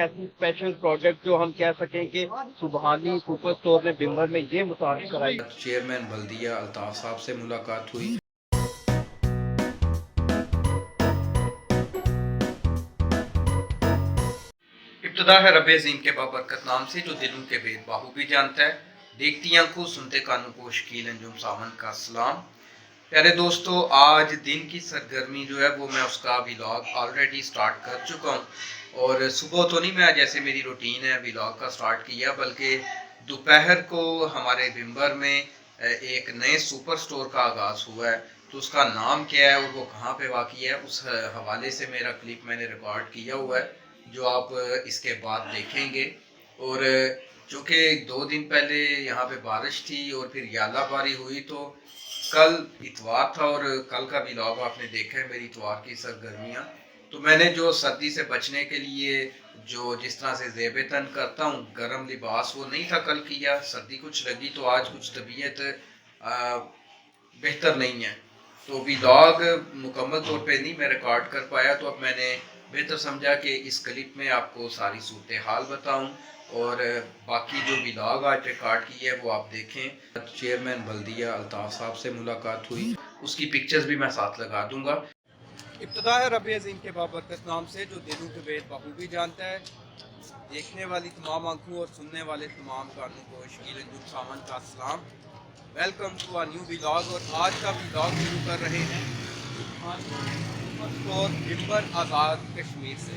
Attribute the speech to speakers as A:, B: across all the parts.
A: ایسی special product جو ہم کہہ سکیں کہ سبحانی سپر اسٹور نے بمبر میں یہ متعارف کرائی۔
B: چیئرمین بلدیہ الطاف صاحب سے ملاقات ہوئی۔ ابتدا ہے رب عظیم کے بابرکت نام سے جو دلوں کے بید باہو بھی جانتا ہے، دیکھتی آنکھوں سنتے کانوں کو شکیل انجم ساون کا سلام۔ پیارے دوستو، آج دن کی سرگرمی جو ہے وہ میں اس کا ویلاگ آلریڈی سٹارٹ کر چکا ہوں، اور صبح تو نہیں میں جیسے میری روٹین ہے ویلاگ کا سٹارٹ کیا، بلکہ دوپہر کو ہمارے بمبر میں ایک نئے سپر سٹور کا آغاز ہوا ہے۔ تو اس کا نام کیا ہے اور وہ کہاں پہ واقع ہے، اس حوالے سے میرا کلپ میں نے ریکارڈ کیا ہوا ہے جو آپ اس کے بعد دیکھیں گے۔ اور چونکہ 2 دن پہلے یہاں پہ بارش تھی اور پھر یالہ باری ہوئی، تو کل اتوار تھا اور کل کا ویلاگ آپ نے دیکھا ہے میری اتوار کی سرگرمیاں۔ تو میں نے جو سردی سے بچنے کے لیے جو جس طرح سے زیب تن کرتا ہوں، گرم لباس وہ نہیں تھا کل کیا، سردی کچھ لگی تو آج کچھ طبیعت بہتر نہیں ہے، تو ویلاگ مکمل طور پہ نہیں میں ریکارڈ کر پایا، تو اب میں نے بہتر سمجھا کہ اس کلپ میں آپ کو ساری صورتحال بتاؤں اور باقی جو ویلاگ آج ریکارڈ کی ہے وہ آپ دیکھیں۔ چیئرمین بلدیہ الطاف صاحب سے ملاقات ہوئی، اس کی پکچرز بھی میں ساتھ لگا دوں گا۔ ابتدا ہے رب عظیم کے بابرکت نام سے جو دلوں کے بید باہو بھی جانتا ہے، دیکھنے والی تمام آنکھوں اور سننے والے تمام کانوں کو شکیل انجم ساون کا سلام۔ Welcome to a new vlog, اور آج کا ویلاگ شروع کر رہے ہیں بمبر آزاد کشمیر سے۔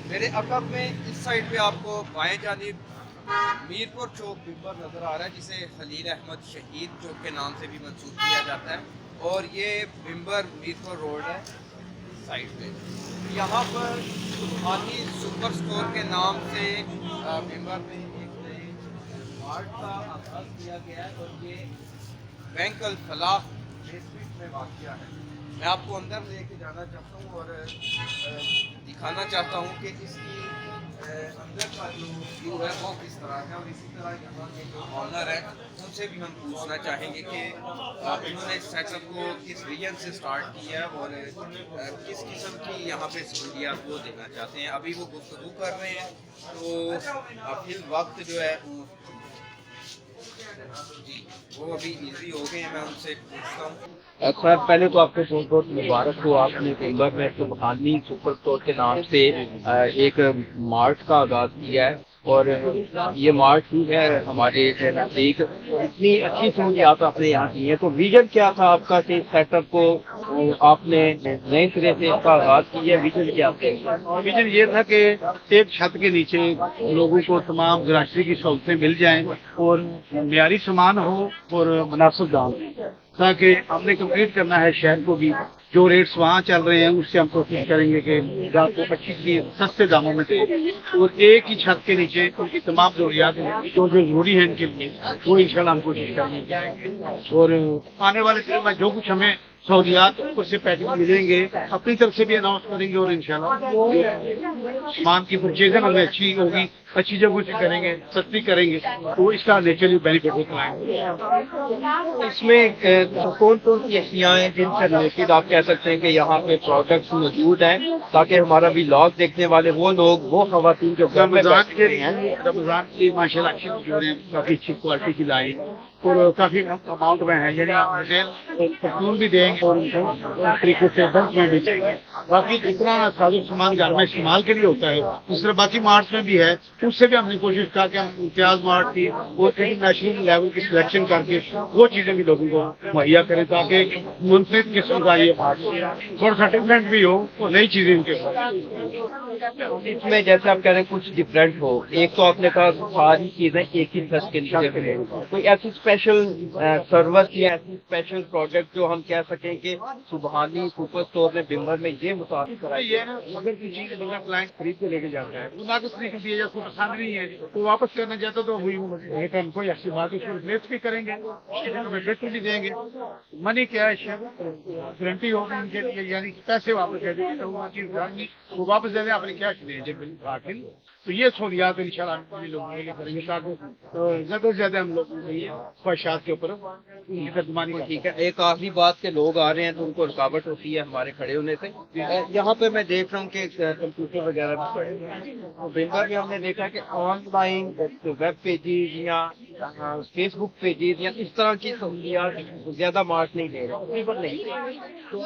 B: میرے عقب میں اس سائڈ پہ آپ کو بائیں جانب میرپور چوک بمبر نظر آ رہا ہے، جسے خلیل احمد شہید چوک کے نام سے بھی منسوب کیا جاتا ہے، اور یہ بمبر میرپور روڈ ہے سائڈ پہ۔ یہاں پر سبحانی سپر سٹور کے نام سے بمبر میں ایک نئے مارٹ کا آغاز کیا گیا ہے، اور یہ بینک الفلاح بیسمنٹ میں واقع ہے۔ میں آپ کو اندر لے کے جانا چاہتا ہوں اور دکھانا چاہتا ہوں کہ اس کی اندر کا جو ویو ہے وہ کس طرح ہے، اور اسی طرح یہاں کے جو آنر ہیں ان سے بھی ہم پوچھنا چاہیں گے کہ انہوں نے اس سیٹ اپ کو کس ریجن سے سٹارٹ کیا ہے اور کس قسم کی یہاں پہ سہولیات وہ دینا چاہتے ہیں۔ ابھی وہ گفتگو کر رہے ہیں، تو فی الوقت جو ہے جی وہ ابھی ایزی ہو گئے ہیں، میں ان سے پوچھتا ہوں۔
A: خیر پہلے تو آپ کو بہت بہت مبارک ہو، آپ نے بمبر میں سبحانی سپر اسٹور کے نام سے ایک مارٹ کا آغاز کیا ہے، اور یہ مارٹ ہی ہے ہمارے نزدیک۔ اتنی اچھی سہولیات آپ نے یہاں کی ہیں، تو ویژن کیا تھا آپ کا کہ سیٹ اپ کو آپ نے نئے سرے سے اس کا آغاز کیا؟ ویژن کیا تھا؟
C: ویژن یہ تھا کہ ایک چھت کے نیچے لوگوں کو تمام گراسری کی سہولتیں مل جائیں اور معیاری سامان ہو اور مناسب دام، تاکہ ہم نے کمپلیٹ کرنا ہے شہر کو بھی۔ جو ریٹس وہاں چل رہے ہیں اس سے ہم کوشش کریں گے کہ گاہک کو اچھی چیز سستے داموں میں دیں، اور ایک ہی چھت کے نیچے ان کی تمام ضروریات جو ضروری ہیں ان کے لیے وہ انشاءاللہ ہم کوشش کریں گے، اور آنے والے دنوں میں جو کچھ ہمیں سہولیات اس سے پیکج ملیں گے اپنی طرف سے بھی اناؤنس کریں گے، اور انشاءاللہ سامان کی پرچیزنگ ہمیں اچھی ہوگی، اچھی جگہوں سے کریں گے، سستی کریں گے، تو اس کا نیچرلی بینیفٹ ہوتا ہے۔
A: اس میں کون کون سی اشیاء ہیں جن سے ریلیٹڈ آپ کہہ سکتے ہیں کہ یہاں پہ پروڈکٹس موجود ہیں، تاکہ ہمارا بھی لاگ دیکھنے والے وہ لوگ، وہ خواتین جو گھر میں
C: رمضان
A: بیٹھے ہیں،
C: رمضان کی ماشاء اللہ اچھی جو ہے کافی اچھی کوالٹی کی لائی اور کافی اماؤنٹ میں ہے، یعنی پرچون بھی دیں گے اور ان کو اس طریقے سے بلک میں بیچیں گے۔ باقی جتنا سازو سامان گھر میں استعمال کے لیے ہوتا ہے اس طرح باقی مارٹس میں بھی ہے، اس سے بھی ہم نے کوشش کیا کہ ہم امتیاز مارٹ کی وہ انٹرنیشنل لیول کی سلیکشن کر کے وہ چیزیں بھی لوگوں کو مہیا کریں، تاکہ منفرد قسم کا یہ تھوڑا سا ڈفرینٹ بھی ہو اور نئی چیزیں ان کے ساتھ۔
A: اس میں جیسے آپ کہہ رہے ہیں کچھ ڈفرینٹ ہو، ایک تو آپ نے کہا ساری چیزیں ایک ہی چھت کے نیچے کریں، کوئی ایسی اسپیشل سروس یا ایسی اسپیشل پروڈکٹ جو ہم کہہ سکیں کہ سبحانی سپر اسٹور نے بمبر میں یہ متعارف کرائی؟
C: یہ ہے نا، اگر کوئی چیز بندہ کلائنٹ خرید کے لے کے جاتا ہے، وہ ناقص نہیں کرتی ہے یا اس کو پسند نہیں ہے تو واپس کرنا چاہتا تو وہی ریٹرن کوئی ایسی بات اس کو ریپلیس بھی کریں گے، بہتر بھی دیں گے، منی کیش گارنٹی ہوگی ان کے لیے، یعنی پیسے واپس دے دیں گے، وہ چیز وہ واپس دے دیں، اپنے کیش دیں گے۔ تو یہ سہولیات انشاءاللہ لوگوں کے لیے کریں گے تاکہ زیادہ سے زیادہ ہم لوگوں کے خواہشات کے اوپر ترجمانی کا.
A: ٹھیک ہے. ایک آخری بات کہ لوگ آ رہے ہیں تو ان کو رکاوٹ ہوتی ہے ہمارے کھڑے ہونے سے. یہاں پہ میں دیکھ رہا ہوں کہ کمپیوٹر وغیرہ بھی پڑے ہوئے ہیں. بینکر بھی ہم نے دیکھا کہ آن لائن ویب پیجز یا فیس بک پیجز یا اس طرح کی سہولیات زیادہ مارک نہیں دے رہے تو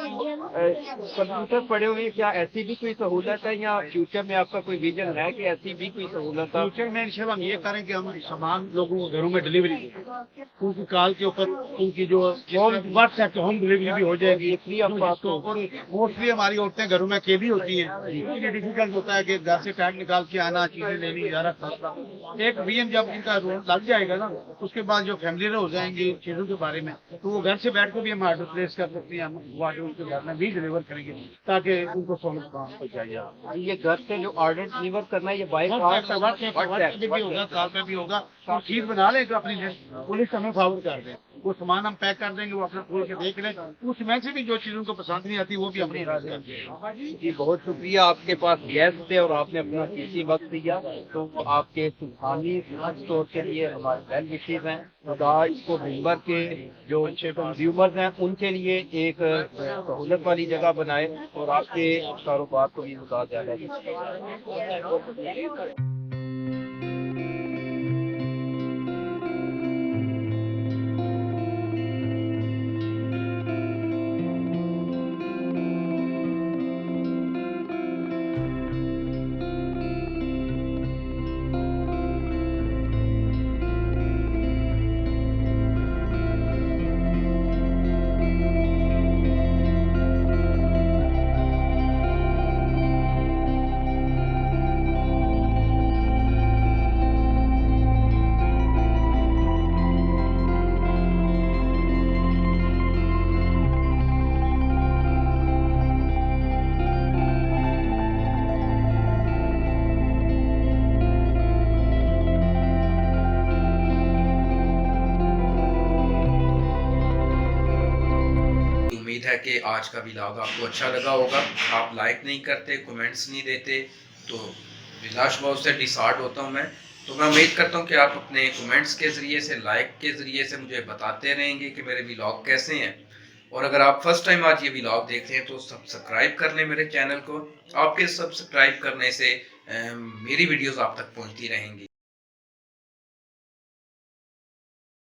A: کمپیوٹر پڑے ہوئے. کیا ایسی بھی کوئی سہولت ہے یا فیوچر میں آپ کا کوئی ویژن ہے کہ ایسی بھی کوئی سہولت ہے؟
C: فیوچر میں انشاءاللہ ہم یہ کریں کہ ہم سامان لوگوں کو گھروں میں ڈلیوری دیں. ان کی کال کے اوپر ان کی جو واٹس ایپ ہوم ڈلیوری بھی ہو جائے گی. موسٹلی ہماری عورتیں گھروں میں اکیلی ہوتی ہیں. یہ ڈیفیکلٹ ہوتا ہے کہ گھر سے ٹائم نکال کے آنا, چیزیں لینی جا رہا. ایک ویژن جب ان کا لگ جائے گا نا اس کے بعد جو فیملیئر ہو جائیں گے چیزوں کے بارے میں تو وہ گھر سے بیٹھ کے بھی ہم آرڈر پلیس کر سکتے ہیں. ہم ان کے گھر میں بھی ڈلیور کریں گے تاکہ ان کو سہولت پہنچائی جائے.
A: یہ گھر سے جو آرڈر ڈلیور کرنا ہے یہ بائی
C: کال پہ بھی ہوگا. چیز بنا لیں تو اپنی پولیس ہمیں فارورڈ کر دیں. وہ سامان ہم پیک کر دیں گے, وہ اپنا کھول کے دیکھ لیں. اس میں سے بھی جو چیزوں کو پسند نہیں آتی وہ بھی اپنی راضی کر دیں.
A: جی بہت شکریہ. آپ کے پاس گیسٹ تھے اور آپ نے اپنا قیمتی وقت دیا تو آپ کے سبحانی اسٹور کے لیے ہمارے ویل وشیز ہیں. خدا اس کو ممبر کے جو اچھے کنزیومرز ہیں ان کے لیے ایک سہولت والی جگہ بنائے اور آپ کے کاروبار کو بھی بتا زیادہ.
B: امید ہے کہ آج کا ولاگ آپ کو اچھا لگا ہوگا. آپ لائک نہیں کرتے, کمنٹس نہیں دیتے تو ولاش باؤ سے ڈسارٹ ہوتا ہوں میں. تو میں امید کرتا ہوں کہ آپ اپنے کمنٹس کے ذریعے سے, لائک کے ذریعے سے مجھے بتاتے رہیں گے کہ میرے ولاگ کیسے ہیں. اور اگر آپ فرسٹ ٹائم آج یہ ولاگ دیکھ رہے ہیں تو سبسکرائب کر لیں میرے چینل کو. آپ کے سبسکرائب کرنے سے میری ویڈیوز آپ تک پہنچتی رہیں گی.